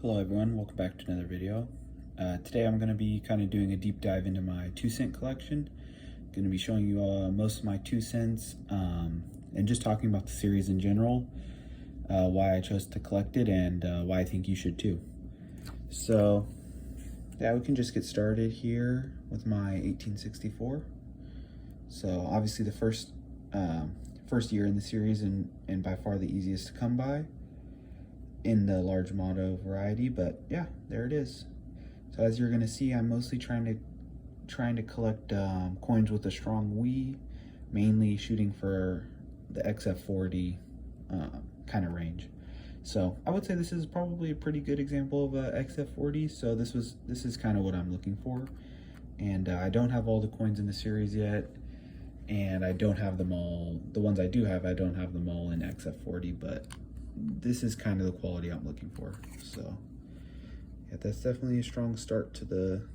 Hello everyone, welcome back to another video. Today I'm going to be kind of doing a deep dive into my 2-cent collection. Going to be showing you most of my 2 cents and just talking about the series in general, why I chose to collect it and why I think you should too. So yeah, we can just get started here with my 1864. So obviously the first year in the series and by far the easiest to come by in the large motto variety, but yeah, there it is. So as you're gonna see, I'm mostly trying to collect coins with a strong Wii, mainly shooting for the XF40 kind of range. So I would say this is probably a pretty good example of a XF40. So this is kind of what I'm looking for, and I don't have all the coins in the series yet, and I don't have them all. The ones I do have, I don't have them all in XF40, but this is kind of the quality I'm looking for. So yeah, that's definitely a strong start to the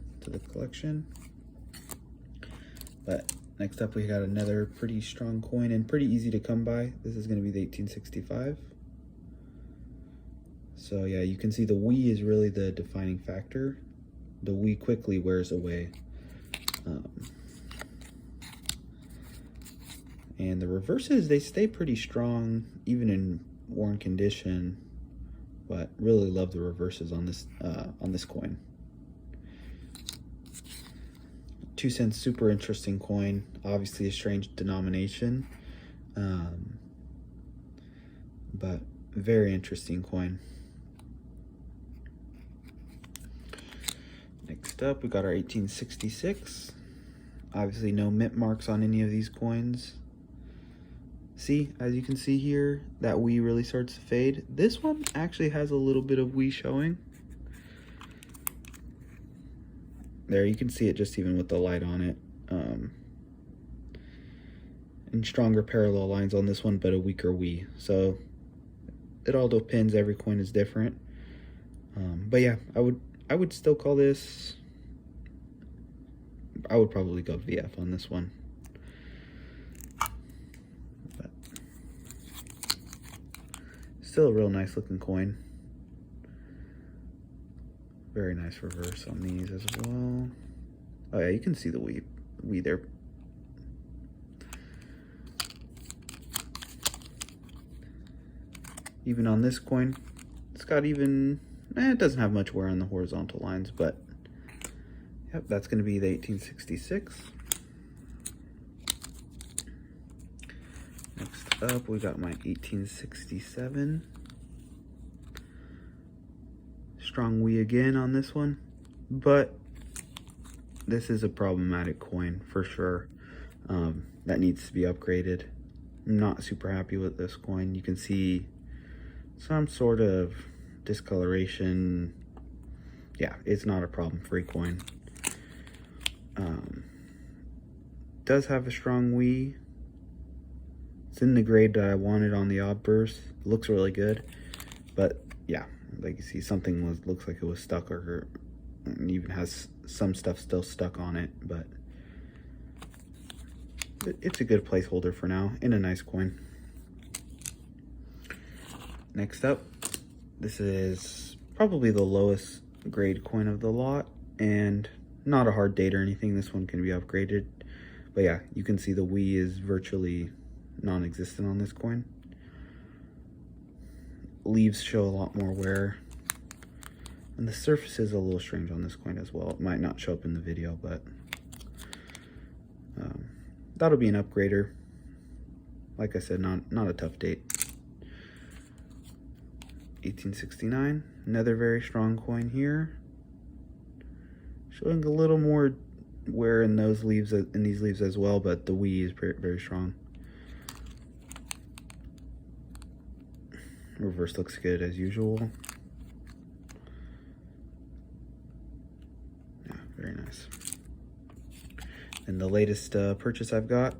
collection. But next up, we got another pretty strong coin and pretty easy to come by. This is going to be the 1865. So yeah, you can see the Wii is really the defining factor. The Wii quickly wears away. And the reverses, they stay pretty strong even in worn condition, but really love the reverses on this coin. 2 cents, super interesting coin. Obviously a strange denomination, but very interesting coin. Next up, we got our 1866. Obviously no mint marks on any of these coins. See, as you can see here, that Wii really starts to fade. This one actually has a little bit of Wii showing. There, you can see it just even with the light on it. And stronger parallel lines on this one, but a weaker Wii. So it all depends, every coin is different. But yeah, I would still call this, I would probably go VF on this one. Still a real nice looking coin. Very nice reverse on these as well. Oh yeah, you can see the Wii there. Even on this coin, it's got even, it doesn't have much wear on the horizontal lines, but yep, that's going to be the 1866. Next up, we got my 1867. Strong Wii again on this one, but this is a problematic coin for sure. That needs to be upgraded. I'm not super happy with this coin. You can see some sort of discoloration. Yeah, it's not a problem-free coin. Does have a strong Wii. It's in the grade that I wanted on the odd burst. It looks really good, but yeah, like you see, something looks like it was stuck, or even has some stuff still stuck on it, but it's a good placeholder for now, and a nice coin. Next up, this is probably the lowest grade coin of the lot, and not a hard date or anything. This one can be upgraded, but yeah, you can see the Wii is virtually non-existent on this coin. Leaves show a lot more wear, and the surface is a little strange on this coin as well. It might not show up in the video, but that'll be an upgrader. Like I said, not a tough date. 1869, another very strong coin here, showing a little more wear in those leaves, in these leaves as well, but the Wii is very strong. Reverse looks good as usual. Yeah, very nice. And the latest purchase I've got,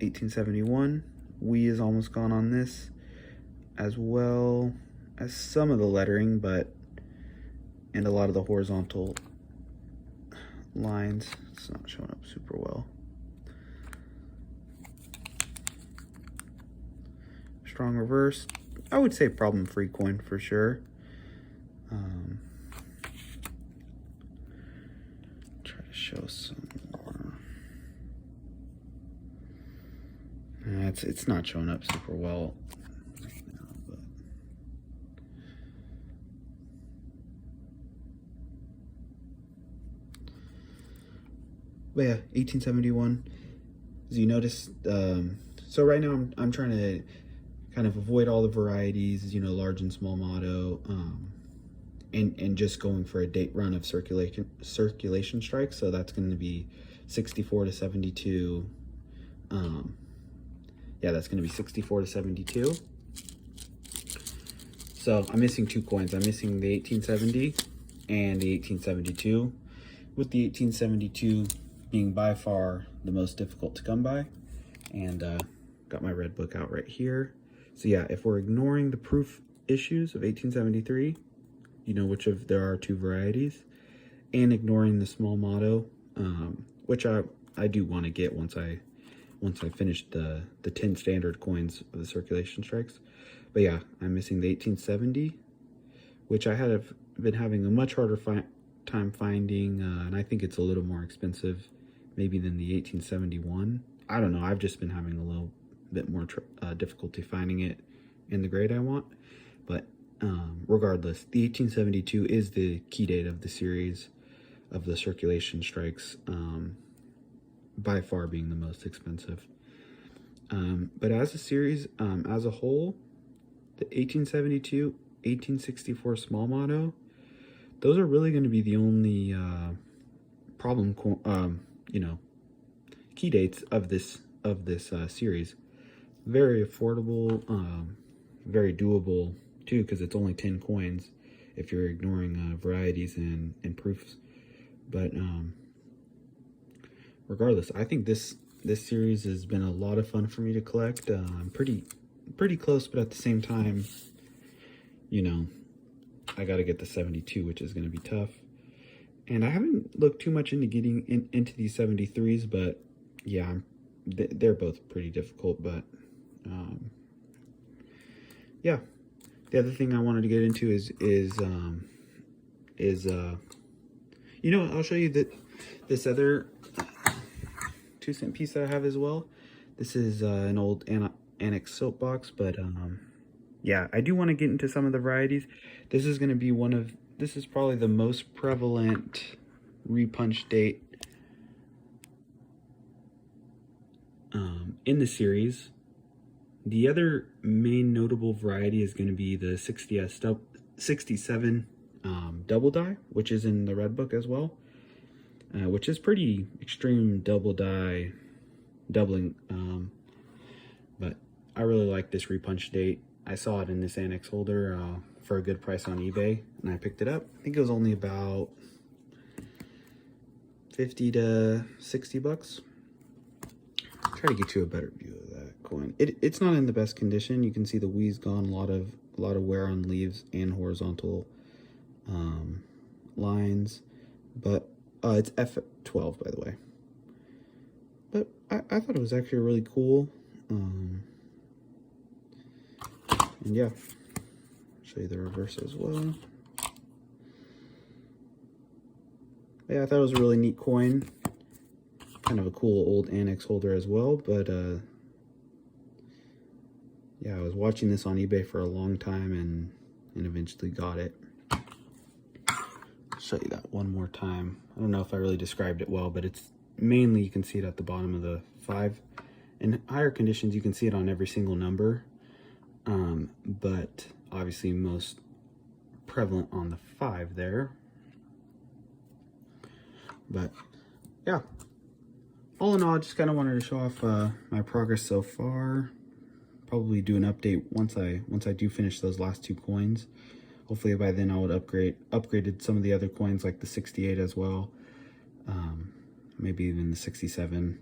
1871. Wii is almost gone on this, as well as some of the lettering, and a lot of the horizontal lines. It's not showing up super well. Strong reverse. I would say problem-free coin for sure. Try to show some more. It's not showing up super well right now, but yeah, 1871. As you notice, so right now I'm trying to kind of avoid all the varieties, you know, large and small motto, and just going for a date run of circulation strikes. So that's going to be 64 to 72. Yeah, that's going to be 64 to 72. So I'm missing 2 coins. I'm missing the 1870 and the 1872, with the 1872 being by far the most difficult to come by. And got my red book out right here. So yeah, if we're ignoring the proof issues of 1873, you know, which of there are 2 varieties, and ignoring the small motto, which I do want to get once I finish the 10 standard coins of the circulation strikes. But yeah, I'm missing the 1870, which I have been having a much harder time finding, and I think it's a little more expensive maybe than the 1871. I don't know, I've just been having a little bit more difficulty finding it in the grade I want. But regardless, the 1872 is the key date of the series of the circulation strikes, by far being the most expensive. But as a series, as a whole, the 1872, 1864 small motto, those are really going to be the only you know, key dates of this series. Very affordable, very doable too, because it's only 10 coins if you're ignoring varieties and proofs. But regardless, I think this series has been a lot of fun for me to collect. I'm pretty close, but at the same time, you know, I got to get the 72, which is going to be tough. And I haven't looked too much into getting into these 73s, but yeah, they're both pretty difficult. But yeah, the other thing I wanted to get into is you know, I'll show you this other 2-cent piece that I have as well. This is an old Annex soapbox, but yeah, I do want to get into some of the varieties. This is going to be this is probably the most prevalent repunch date in the series. The other main notable variety is going to be the 67 double die, which is in the red book as well, which is pretty extreme double die doubling. But I really like this repunch date. I saw it in this Annex holder for a good price on eBay, and I picked it up. I think it was only about 50 to 60 bucks. Try to get you a better view of that coin. It's not in the best condition. You can see the weed's gone, a lot of wear on leaves and horizontal lines, but it's F12, by the way. But I thought it was actually really cool. And yeah, show you the reverse as well. But yeah, I thought it was a really neat coin. Kind of a cool old Annex holder as well. But yeah, I was watching this on eBay for a long time and eventually got it. I'll show you that one more time. I don't know if I really described it well, but it's mainly, you can see it at the bottom of the 5. In higher conditions, you can see it on every single number. But obviously most prevalent on the 5 there. But yeah, all in all, I just kind of wanted to show off my progress so far. Probably do an update once I do finish those last 2 coins. Hopefully by then I would upgraded some of the other coins, like the 68 as well, maybe even the 67.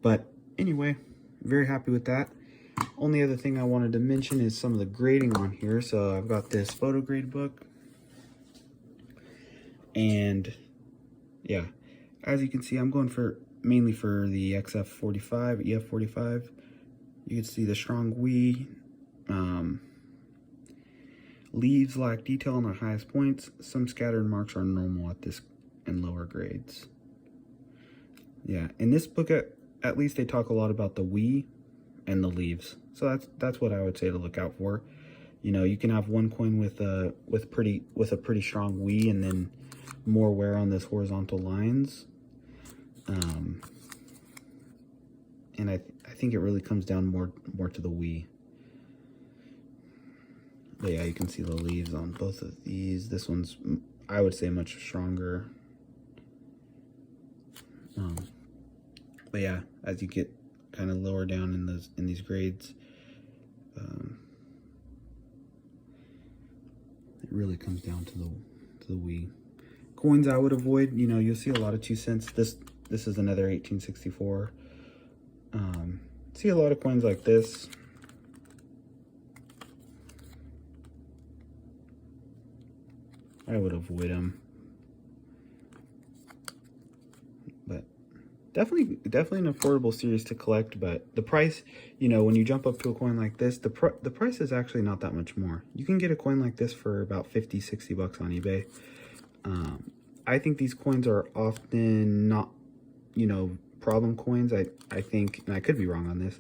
But anyway, very happy with that. Only other thing I wanted to mention is some of the grading on here. So I've got this photo grade book, and yeah, as you can see, I'm going mainly for the XF45, EF45. You can see the strong WE. A Leaves lack detail on their highest points. Some scattered marks are normal at this and lower grades. Yeah, in this book at least they talk a lot about the wee and the leaves. So that's what I would say to look out for. You know, you can have one coin with a pretty strong wee and then more wear on those horizontal lines. And I think it really comes down more to the wee. But yeah, you can see the leaves on both of these. This one's, I would say, much stronger. But yeah, as you get kind of lower down in these grades, it really comes down to the wee. Coins I would avoid. You know, you'll see a lot of 2 cents. This is another 1864. See a lot of coins like this. I would avoid them. But definitely an affordable series to collect. But the price, you know, when you jump up to a coin like this, the price is actually not that much more. You can get a coin like this for about 50, 60 bucks on eBay. I think these coins are often not, you know, problem coins. I think, and I could be wrong on this,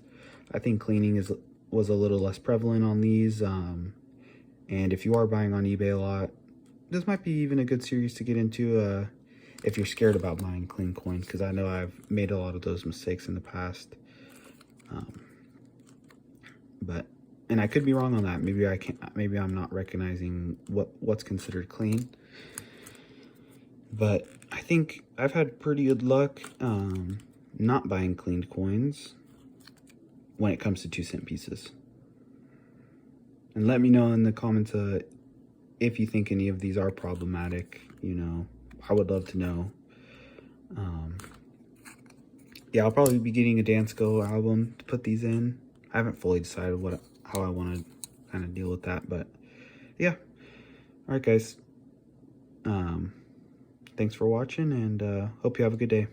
I think cleaning was a little less prevalent on these. And if you are buying on eBay a lot, this might be even a good series to get into if you're scared about buying clean coins, because I know I've made a lot of those mistakes in the past. And I could be wrong on that. Maybe I'm not recognizing what's considered clean. But I think I've had pretty good luck not buying cleaned coins when it comes to 2 cent pieces. And let me know in the comments if you think any of these are problematic. You know, I would love to know. Yeah, I'll probably be getting a Dansko album to put these in. I haven't fully decided how I want to kind of deal with that, but yeah. All right, guys. Thanks for watching, and hope you have a good day.